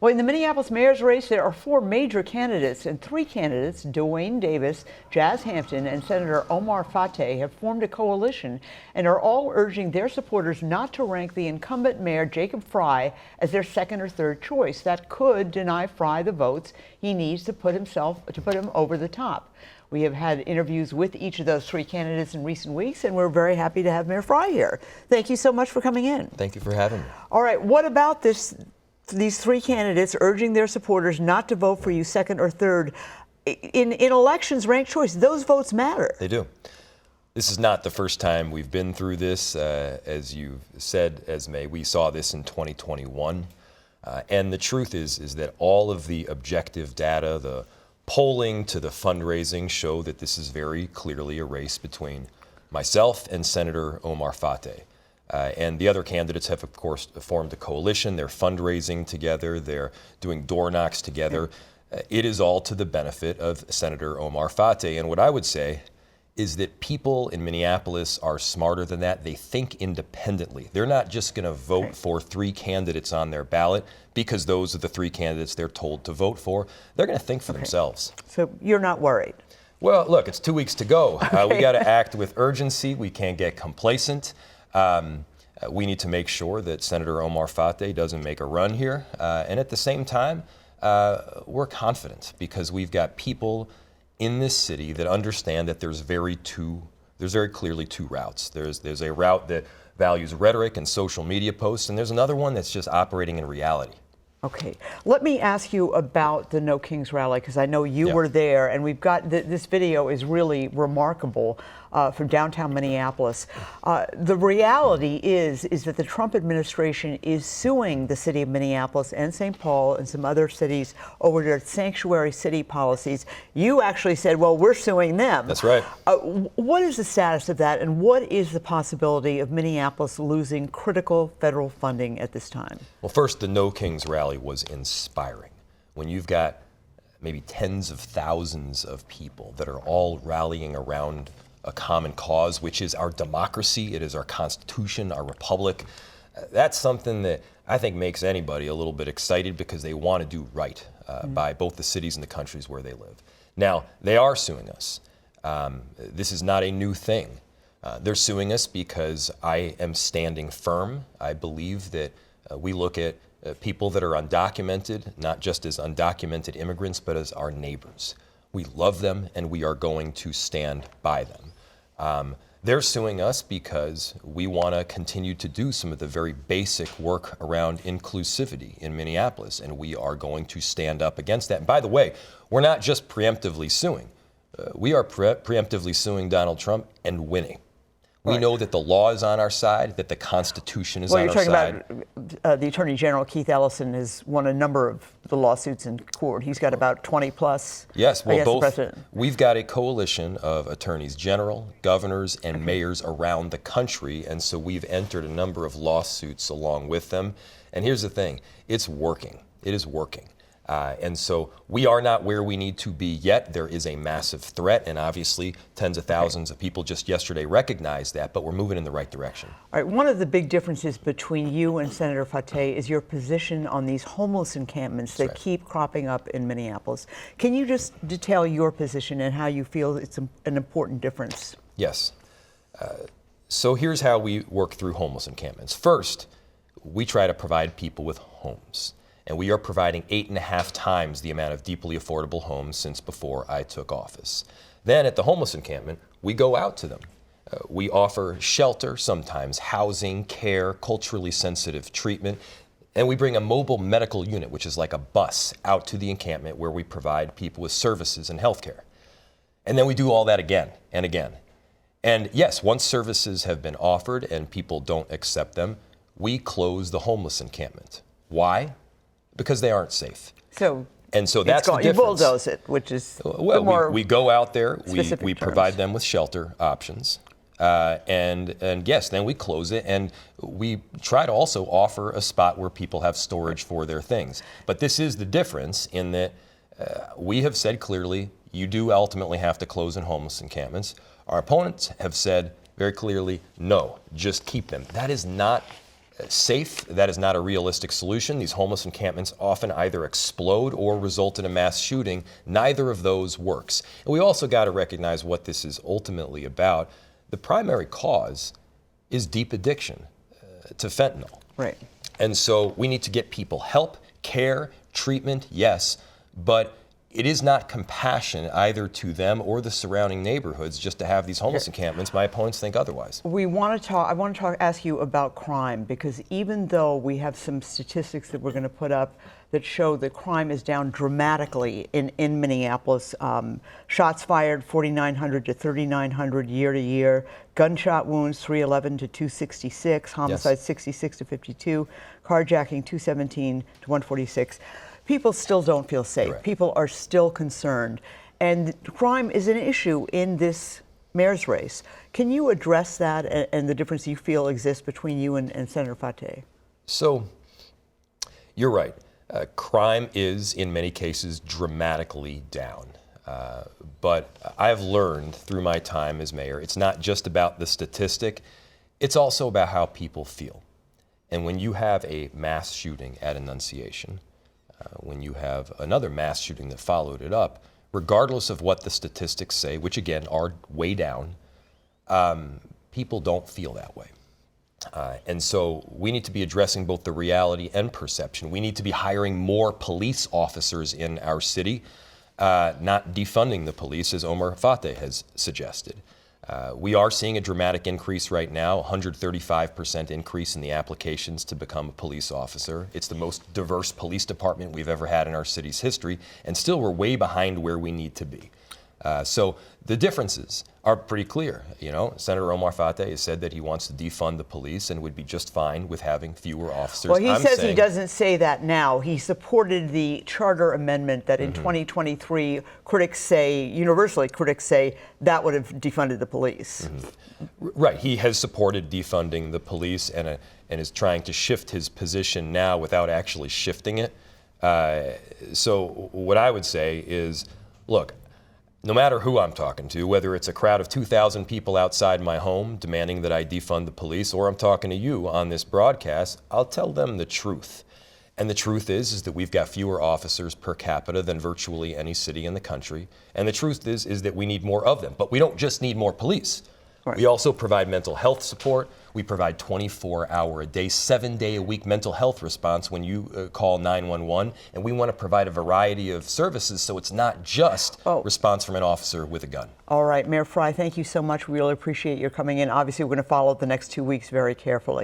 Well, in the Minneapolis mayor's race, there are four major candidates, and three candidates, Dwayne Davis, Jazz Hampton, and Senator Omar Fateh, have formed a coalition and are all urging their supporters not to rank the incumbent mayor, Jacob Frey, as their second or third choice. That could deny Frey the votes he needs to put him over the top. We have had interviews with each of those three candidates in recent weeks, and we're very happy to have Mayor Frey here. Thank you so much for coming in. Thank you for having me. All right, what about these three candidates urging their supporters not to vote for you second or third? In elections, ranked choice, those votes matter. They do. This is not the first time we've been through this. As you said, Esme, we saw this in 2021. And the truth is that all of the objective data, the polling to the fundraising, show that this is very clearly a race between myself and Senator Omar Fateh. And the other candidates have, of course, formed a coalition. They're fundraising together. They're doing door knocks together. It is all to the benefit of Senator Omar Fateh. And what I would say is that people in Minneapolis are smarter than that. They think independently. They're not just going to vote for three candidates on their ballot because those are the three candidates they're told to vote for. They're going to think for themselves. So you're not worried? Well, look, it's 2 weeks to go. We got to act with urgency. We can't get complacent. We need to make sure that Senator Omar Fateh doesn't make a run here. And at the same time, we're confident because we've got people in this city that understand that there's very clearly two routes. There's a route that values rhetoric and social media posts, and there's another one that's just operating in reality. Okay, let me ask you about the No Kings rally, because I know you were there, and we've got this video is really remarkable from downtown Minneapolis. The reality is that the Trump administration is suing the city of Minneapolis and St. Paul and some other cities over their sanctuary city policies. You actually said, well, we're suing them. That's right. What is the status of that, and what is the possibility of Minneapolis losing critical federal funding at this time? Well, first, the No Kings rally was inspiring. When you've got maybe tens of thousands of people that are all rallying around a common cause, which is our democracy, it is our Constitution, our republic, that's something that I think makes anybody a little bit excited because they want to do right by both the cities and the countries where they live. Now, they are suing us. This is not a new thing. They're suing us because I am standing firm. I believe that we look at people that are undocumented, not just as undocumented immigrants, but as our neighbors. We love them, and we are going to stand by them. They're suing us because we want to continue to do some of the very basic work around inclusivity in Minneapolis, and we are going to stand up against that. And by the way, we're not just preemptively suing. We are preemptively suing Donald Trump and winning. We know that the law is on our side, that the Constitution is on our side. Well, you're talking about the Attorney General, Keith Ellison, has won a number of the lawsuits in court. He's got about 20 plus. Yes, well, we've got a coalition of attorneys general, governors, and mayors around the country, and so we've entered a number of lawsuits along with them. And here's the thing, it's working. It is working. And so we are not where we need to be yet. There is a massive threat, and obviously tens of thousands of people just yesterday recognized that, but we're moving in the right direction. All right, one of the big differences between you and Senator Fateh is your position on these homeless encampments that keep cropping up in Minneapolis. Can you just detail your position and how you feel it's an important difference? Yes. So here's how we work through homeless encampments. First, we try to provide people with homes. And we are providing 8.5 times the amount of deeply affordable homes since before I took office. Then at the homeless encampment, we go out to them. We offer shelter, sometimes housing, care, culturally sensitive treatment, and we bring a mobile medical unit, which is like a bus, out to the encampment where we provide people with services and health care. And then we do all that again and again. And yes, once services have been offered and people don't accept them, we close the homeless encampment. Why? Because they aren't safe. So that's the difference. You bulldoze it, which is well, we go out there, we provide them with shelter options, and yes, then we close it, and we try to also offer a spot where people have storage for their things. But this is the difference in that we have said clearly, you do ultimately have to close in homeless encampments. Our opponents have said very clearly, no, just keep them. That is not safe, that is not a realistic solution. These homeless encampments often either explode or result in a mass shooting. Neither of those works. And we also got to recognize what this is ultimately about. The primary cause is deep addiction to fentanyl. Right. And so we need to get people help, care, treatment, yes, but it is not compassion either to them or the surrounding neighborhoods just to have these homeless encampments. My opponents think otherwise. I want to ask you about crime, because even though we have some statistics that we're going to put up that show that crime is down dramatically in Minneapolis, shots fired 4,900 to 3,900 year to year, gunshot wounds 311 to 266, homicides 66 to 52, carjacking 217 to 146. People still don't feel safe. Correct. People are still concerned. And crime is an issue in this mayor's race. Can you address that and the difference you feel exists between you and Senator Frey? So, you're right. Crime is, in many cases, dramatically down. But I've learned through my time as mayor, it's not just about the statistic, it's also about how people feel. And when you have a mass shooting at Annunciation, when you have another mass shooting that followed it up, regardless of what the statistics say, which again are way down, people don't feel that way. And so we need to be addressing both the reality and perception. We need to be hiring more police officers in our city, not defunding the police, as Omar Fateh has suggested. We are seeing a dramatic increase right now, 135% increase in the applications to become a police officer. It's the most diverse police department we've ever had in our city's history, and still we're way behind where we need to be. So the differences are pretty clear. You know, Senator Omar Fateh has said that he wants to defund the police and would be just fine with having fewer officers. Well, he says he doesn't say that now. He supported the charter amendment that in 2023, universally critics say, that would have defunded the police. Right. He has supported defunding the police and is trying to shift his position now without actually shifting it. So what I would say is, look, no matter who I'm talking to, whether it's a crowd of 2,000 people outside my home demanding that I defund the police, or I'm talking to you on this broadcast, I'll tell them the truth. And the truth is that we've got fewer officers per capita than virtually any city in the country. And the truth is that we need more of them. But we don't just need more police. Right. We also provide mental health support. We provide 24-hour-a-day, 7-day-a-week mental health response when you call 911. And we want to provide a variety of services so it's not just response from an officer with a gun. All right, Mayor Frey, thank you so much. We really appreciate your coming in. Obviously, we're going to follow the next 2 weeks very carefully.